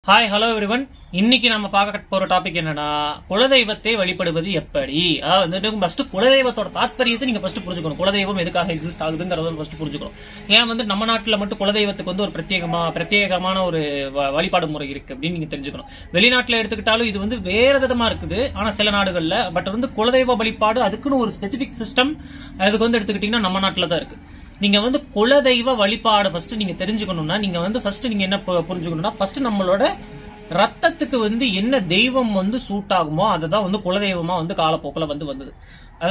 Hi hello everyone. இன்னைக்கு நம்ம பார்க்க போற டாபிக் என்னன்னா, குலதெய்வத்தை வழிபடுவது எப்படி. அதாவது ஃபர்ஸ்ட் குலதெய்வத்தோட தாத்பரியத்தை நீங்க ஃபர்ஸ்ட் புரிஞ்சுக்கணும். குலதெய்வம் எதுக்காக எக்ஸிஸ்ட் ஆகுதுங்கிறத ஃபர்ஸ்ட் புரிஞ்சுக்கணும். ஏன் நம்ம நாட்டுல மட்டும் குலதெய்வத்துக்கு ஒரு பிரத்யேகமான ஒரு வழிபாடு முறை இருக்கு அப்படின்னு நீங்க தெரிஞ்சுக்கணும். வெளிநாட்டுல எடுத்துக்கிட்டாலும் இது வேற விதமா இருக்குது. ஆனா சில நாடுகள்ல பட் குலதெய்வ வழிபாடு அதுக்குன்னு ஒரு ஸ்பெசிபிக் சிஸ்டம் அதுக்கு எடுத்துக்கிட்டீங்கன்னா நம்ம நாட்டுல தான் இருக்கு. நீங்க குலதெய்வ வழிபாடு ஃபர்ஸ்ட் நீங்க தெரிஞ்சுக்கணும்னா நீங்க ஃபர்ஸ்ட் நீங்க என்ன புரிஞ்சுக்கணும்னா, ஃபர்ஸ்ட் நம்மளோட ரத்தத்துக்கு என்ன தெய்வம் சூட் ஆகுமோ அதுதான் குலதெய்வமா காலப்போக்கில் வந்தது.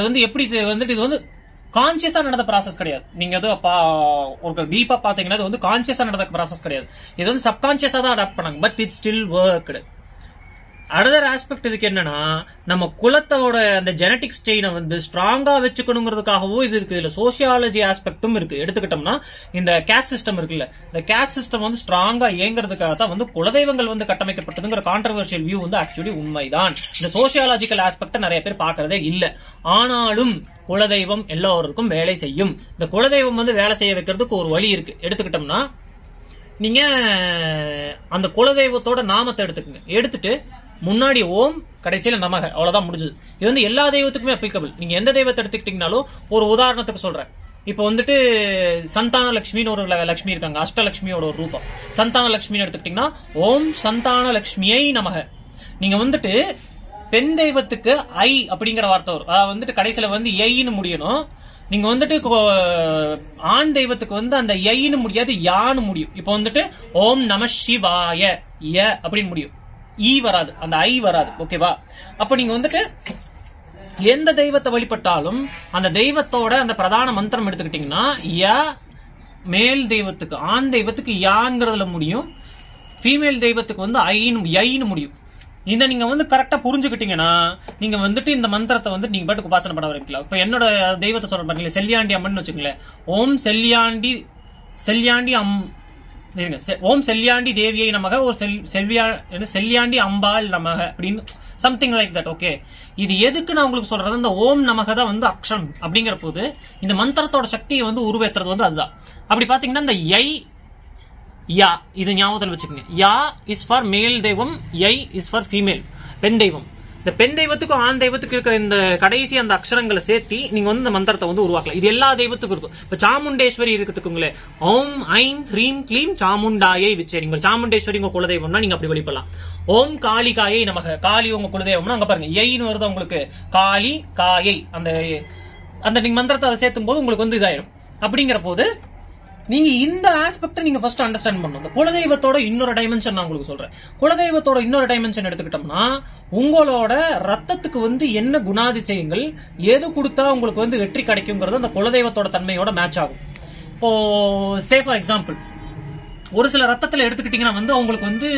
அது எப்படி இது கான்சியஸா நடந்த ப்ராசஸ் கிடையாது. நீங்க ஒரு டீப்பா பாத்தீங்கன்னா இது கான்சியஸா நடந்த ப்ராசஸ் கிடையாது. இது சப்கான்சியஸா தான் அடாப்ட் பண்ணாங்க. But it still worked. Another aspect இதுக்கு என்னன்னா, நம்ம குலத்தோட அந்த ஜெனடிக் ஸ்டெயினை ஸ்ட்ராங்கா வச்சுக்கணுங்கிறதுக்காகவும் இது இருக்கு. இதுல சோசியாலஜி ஆஸ்பெக்டும் இருக்கு. எடுத்துக்கிட்டோம்னா இந்த கேஸ்ட் சிஸ்டம் இருக்குல்ல, இந்த கேஸ்ட் சிஸ்டம் ஸ்ட்ராங்கா இயங்குறதுக்காக தான் குலதெய்வங்கள் கட்டமைக்கப்பட்டதுங்கிற கான்ட்ரவர்ஷியல் வியூ ஆக்சுவலி உண்மைதான். இந்த சோசியாலஜிக்கல் ஆஸ்பெக்ட் நிறைய பேர் பாக்குறதே இல்ல. ஆனாலும் குலதெய்வம் எல்லோருக்கும் வேலை செய்யும். இந்த குலதெய்வம் வேலை செய்ய வைக்கிறதுக்கு ஒரு வழி இருக்கு. எடுத்துக்கிட்டோம்னா நீங்க அந்த குலதெய்வத்தோட நாமத்தை எடுத்துக்கங்க. எடுத்துட்டு முன்னாடி ஓம், கடைசியில நமக, அவ்வளவுதான் முடிஞ்சது. இது எல்லா தெய்வத்துக்குமே அப்ளிகபிள். நீங்க எந்த தெய்வத்தை எடுத்துக்கிட்டீங்கனாலும், ஒரு உதாரணத்துக்கு சொல்றேன். இப்ப சந்தான லட்சுமின்னு ஒரு லட்சுமி இருக்காங்க. அஷ்டலட்சுமியோட ஒரு ரூபம் சந்தான லட்சுமின்னு எடுத்துக்கிட்டீங்கன்னா, ஓம் சந்தான லட்சுமியை நமக. நீங்க பெண் தெய்வத்துக்கு ஐ அப்படிங்கிற வார்த்தை வரும். கடைசியில ஐன்னு முடியணும். நீங்க ஆண் தெய்வத்துக்கு அந்த ஐன்னு முடியாது, யான்னு முடியும். இப்ப ஓம் நம சிவாய ய அப்படின்னு முடியும். ஈ வராது, அந்த ஐ வராது. ஓகேவா? அப்ப நீங்க எந்த தெய்வத்தை வழிபட்டாலும் அந்த தெய்வத்தோட அந்த பிரதான மந்திரம் எடுத்துக்கிட்டீங்கன்னா, ய மேல் தெய்வத்துக்கு, ஆண் தெய்வத்துக்கு யான்ங்கிறதுல முடியும். ஃபீமேல் தெய்வத்துக்கு ஐன்னு முடியும். இதை நீங்க கரெக்டா புரிஞ்சுக்கிட்டீங்கன்னா, நீங்க இந்த மந்திரத்தை நீங்க பாட்டுக்கு உபாசனை பண்ண வைக்கலாம். இப்ப என்னோட தெய்வத்தை சொல்ற பாருங்களேன், செல்லியாண்டி அம்மன் வச்சுக்கங்களேன். ஓம் செல்லியாண்டி ஓம் செல்லியாண்டி தேவியை நமக, ஒரு செல்லியாண்டி அம்பாள் நமக அப்படின்னு சம்திங் லைக் தட். ஓகே, இது எதுக்கு நான் உங்களுக்கு சொல்றது, இந்த ஓம் நமக தான் அக்ஷரம் அப்படிங்கிற போது இந்த மந்திரத்தோட சக்தியை உருவேற்றுறது அதுதான். அப்படி பாத்தீங்கன்னா இந்த யா, இது ஞாபகத்தில் வச்சுக்கோங்க. யா இஸ் ஃபார் மேல் தெய்வம், யை இஸ் ஃபார் ஃபீமேல், பெண் தெய்வம். இந்த பெண் தெய்வத்துக்கும் ஆண் தெய்வத்துக்கு இருக்கிற இந்த கடைசி அந்த அக்ஷரங்களை சேர்த்தி நீங்க இந்த மந்திரத்தை உருவாக்கலாம். இது எல்லா தெய்வத்துக்கும் இருக்கும். இப்ப சாமுண்டேஸ்வரி இருக்குங்களே, ஓம் ஐம் ஹ்ரீம் க்ளீம் சாமுண்டாயை விச்சே. நீங்க சாமுண்டேஸ்வரி உங்க குலதெய்வம்னா நீங்க அப்படி வழிபடலாம். ஓம் காளிகாயை நமக, காளி உங்க குலதெய்வம்னா அங்க பாருங்க யைன்னு வருது உங்களுக்கு. காளி காயை, அந்த நீங்க மந்திரத்தை அதை சேர்த்தும் போது உங்களுக்கு இதாயிரும். அப்படிங்கிற போது நீங்க இந்த ஆஸ்பெக்ட் நீங்க ஃபர்ஸ்ட் அண்டர்ஸ்டாண்ட் பண்ணணும். இந்த குலதெய்வத்தோட இன்னொரு டைமென்ஷன் நான் உங்களுக்கு சொல்றேன். குலதெய்வத்தோட இன்னொரு டைமென்ஷன் எடுத்துக்கிட்டோம்னா, உங்களோட ரத்தத்துக்கு என்ன குணாதிசயங்கள் எது கொடுத்தா உங்களுக்கு வெற்றி கிடைக்குங்கிறது அந்த குலதெய்வத்தோட தன்மையோட மேட்ச் ஆகும். இப்போ சே ஃபார் எக்ஸாம்பிள், ஒரு சில ரத்தத்துல எடுத்துக்கிட்டீங்கன்னா அவங்களுக்கு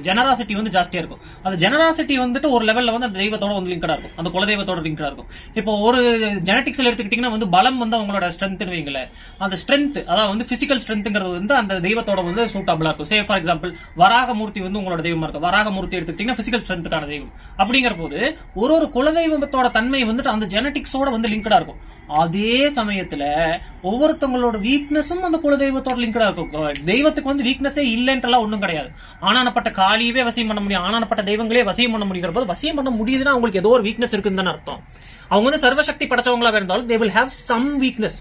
ஜெனராசிட்டி ஜாஸ்தியா இருக்கும். அந்த ஜெனராசிட்டி ஒரு லெவல்ல அந்த தெய்வத்தோட லிங்கடா இருக்கும், அந்த குலதெய்வத்தோட லிங்கடா இருக்கும். இப்போ ஒரு ஜெனடிக்ஸ்ல எடுத்துக்கிட்டீங்கன்னா பலம் அவங்களோட ஸ்ட்ரென்த் வைங்களேன். அந்த ஸ்ட்ரென்த், அதாவது பிசிக்கல் ஸ்ட்ரென்த்ங்கிறது அந்த தெய்வத்தோட சூட்டபிளா இருக்கும். சே ஃபார் எக்ஸாம்பிள், வராகமூர்த்தி உங்களோட தெய்வமா இருக்கும். வராகமூர்த்தி எடுத்துக்கிட்டீங்கன்னா பிசிக்கல் ஸ்ட்ரென்த்துக்கான தெய்வம். அப்படிங்கிற போது ஒரு குலதெய்வத்தோட தன்மை அந்த ஜெனடிக்ஸோட லிங்கடா இருக்கும். அதே சமயத்துல ஒவ்வொருத்தவங்களோட வீக்னஸும் அந்த குலதெய்வத்தோட லிங்கடா இருக்கும். தெய்வத்துக்கு வீக்னஸே இல்லைன்றலாம் ஒண்ணும் கிடையாது. ஆனானப்பட்ட காளியவே வசியம் பண்ண முடியும், ஆனானப்பட்ட தெய்வங்களே வசியம் பண்ண முடிகிற போது வசியம் பண்ண முடியுதுன்னா அவங்களுக்கு ஏதோ ஒரு வீக்னஸ் இருக்குன்னு அர்த்தம். அவங்க சர்வசக்தி படைச்சவங்களா இருந்தாலும் they will have some weakness.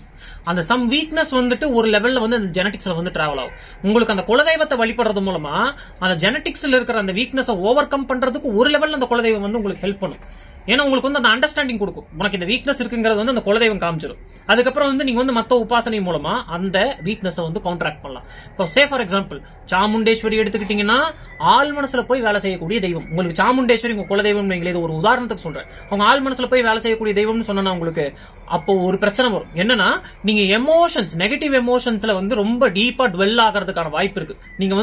அந்த சம் வீக்னஸ் ஒரு லெவல்ல அந்த ஜெனடிக்ஸ்ல டிராவல் ஆகும். உங்களுக்கு அந்த குலதெய்வத்தை வழிபடுறது மூலமா அந்த ஜெனடிக்ஸ்ல இருக்கிற அந்த வீக்னஸை ஓவர் கம் பண்றதுக்கு ஒரு லெவல்ல அந்த குலதெய்வம் உங்களுக்கு ஹெல்ப் பண்ணும். ஏன்னா உங்களுக்கு அந்த அண்டர்ஸ்டாண்டிங் கொடுக்கும். உனக்கு இந்த வீக்னஸ் இருக்குங்கிறது அந்த குலதெய்வம் காமிச்சிடும். அதுக்கப்புறம் நீங்க மத்த உபாசனை மூலமா அந்த வீக்னஸ் கவுண்டராக்ட் பண்ணலாம். இப்போ சே ஃபார் எக்ஸாம்பிள், சாமுண்டேஸ்வரி எடுத்துக்கிட்டீங்கன்னா ஆள் மனசுல போய் வேலை செய்யக்கூடிய தெய்வம். உங்களுக்கு சாமுண்டேஸ்வரி உங்க குலதெய்வம், இது ஒரு உதாரணத்துக்கு சொல்றேன். அவங்க ஆள் மனசுல போய் வேலை செய்யக்கூடிய தெய்வம்னு சொன்னா உங்களுக்கு அப்போ ஒரு பிரச்சனை வரும். என்னன்னா, நீங்க எமோஷன்ஸ், நெகட்டிவ் எமோஷன்ஸ்ல ரொம்ப டீப்பா டுவெல் ஆகிறதுக்கான வாய்ப்பு இருக்கு. நீங்க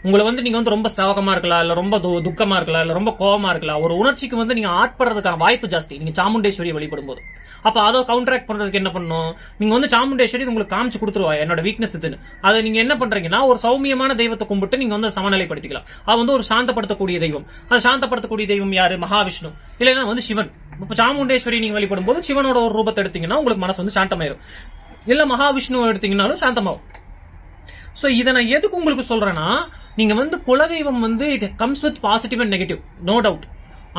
உங்களை நீங்க ரொம்ப சோகமா இருக்கலாம், இல்ல ரொம்ப துக்கமா இருக்கலாம், இல்ல ரொம்ப கோபமா இருக்கலாம். ஒரு உணர்ச்சிக்கு நீங்க ஆட்படுறதுக்கான வாய்ப்பு ஜாஸ்தி நீங்க சாமுண்டேஸ்வரி வழிபடும் போது. அப்ப அதை கவுண்டராக்ட் பண்றதுக்கு என்ன பண்ணும், நீங்க சாமுண்டேஸ்வரி உங்களுக்கு காமிச்சு கொடுத்துருவா என்னோட வீக்னஸ் இதுன்னு. அதை நீங்க என்ன பண்றீங்கன்னா, ஒரு சௌமியமான தெய்வத்தை கும்பிட்டு நீங்க சமநிலைப்படுத்திக்கலாம். அது ஒரு சாந்தப்படுத்தக்கூடிய தெய்வம். அது சாந்தப்படுத்தக்கூடிய தெய்வம் யாரு? மகாவிஷ்ணு, இல்லைன்னா சிவன். இப்ப சாமுண்டேஸ்வரி நீங்க வழிபடும் போது சிவனோட ஒரு ரூபத்தை எடுத்தீங்கன்னா உங்களுக்கு மனசு சாந்தமாயிரும். இல்ல மகாவிஷ்ணு எடுத்தீங்கன்னாலும் சாந்தமாகும். சோ இதை நான் எதுக்கு உங்களுக்கு சொல்றேன்னா, நீங்க வந்து குலதெய்வம் வந்து it comes with positive and negative, no doubt.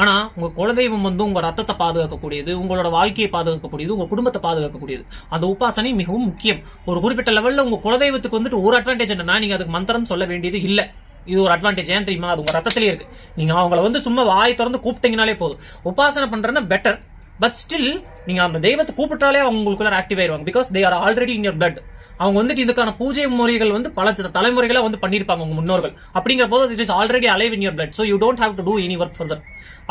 ஆனா உங்க குலதெய்வம் வந்து உங்க ரத்தத்தை பாதுகாக்கக்கூடியது, உங்களோட வாழ்க்கையை பாதுகாக்கக்கூடியது, உங்க குடும்பத்தை பாதுகாக்கக்கூடியது. அந்த உபாசனை மிகவும் முக்கியம். ஒரு குறிப்பிட்ட லெவல்ல உங்க குலதெய்வத்துக்கு வந்துட்டு ஒரு அட்வான்டேஜ் என்னன்னா, நீங்க அதுக்கு மந்திரம் சொல்ல வேண்டியது இல்ல. இது ஒரு அட்வான்டேஜ். ஏன் தெரியுமா? அது உங்க ரத்தத்திலே இருக்கு. நீங்க அவங்கள வந்து சும்மா வாய் திறந்து கூப்பிட்டீங்கனாலே போதும். உபாசனை பண்றதுன்னா பெட்டர், பட் ஸ்டில் நீங்க அந்த தெய்வத்தை கூப்பிட்டாலே அவங்க உங்களுக்குள்ள ஆக்டிவ் ஆயிருவாங்க. Because they are already in your blood. அவங்க வந்துட்டு இதுக்கான பூஜை முறைகள் வந்து பல தலைமுறைகளா வந்து பண்ணிருப்பாங்க உங்க முன்னோர்கள். அப்படிங்கிற போது it is already alive in your blood. So you don't have to do any work further.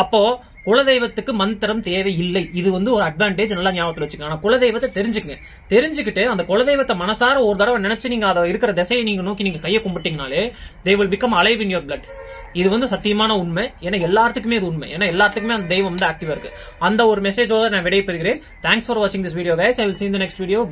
அப்போ குலதெய்வத்துக்கு மந்திரம் தேவை இல்லை. இது வந்து ஒரு அட்வான்டேஜ், நல்லா ஞாபகத்தில் வச்சுக்கோங்க. ஆனா குலதெய்வத்தை தெரிஞ்சுக்கங்க. தெரிஞ்சுக்கிட்டு அந்த குலதெய்வத்தை மனசார ஒரு தடவை நினைச்சு நீங்க அதை இருக்கிற திசையை நீங்க நோக்கி நீங்க கையை கும்பிட்டீங்கனாலே they will become alive in your blood. இது வந்து சத்தியமான உண்மை. ஏன்னா எல்லாத்துக்குமே இது உண்மை. ஏன்னா எல்லாத்துக்குமே அந்த தெய்வம் வந்து ஆக்டிவா இருக்கு. அந்த ஒரு மெசேஜோட நான் விடைபெறுகிறேன். தேங்க்ஸ் ஃபார் வாட்சிங் this video guys. I will see you in the next video. Bye.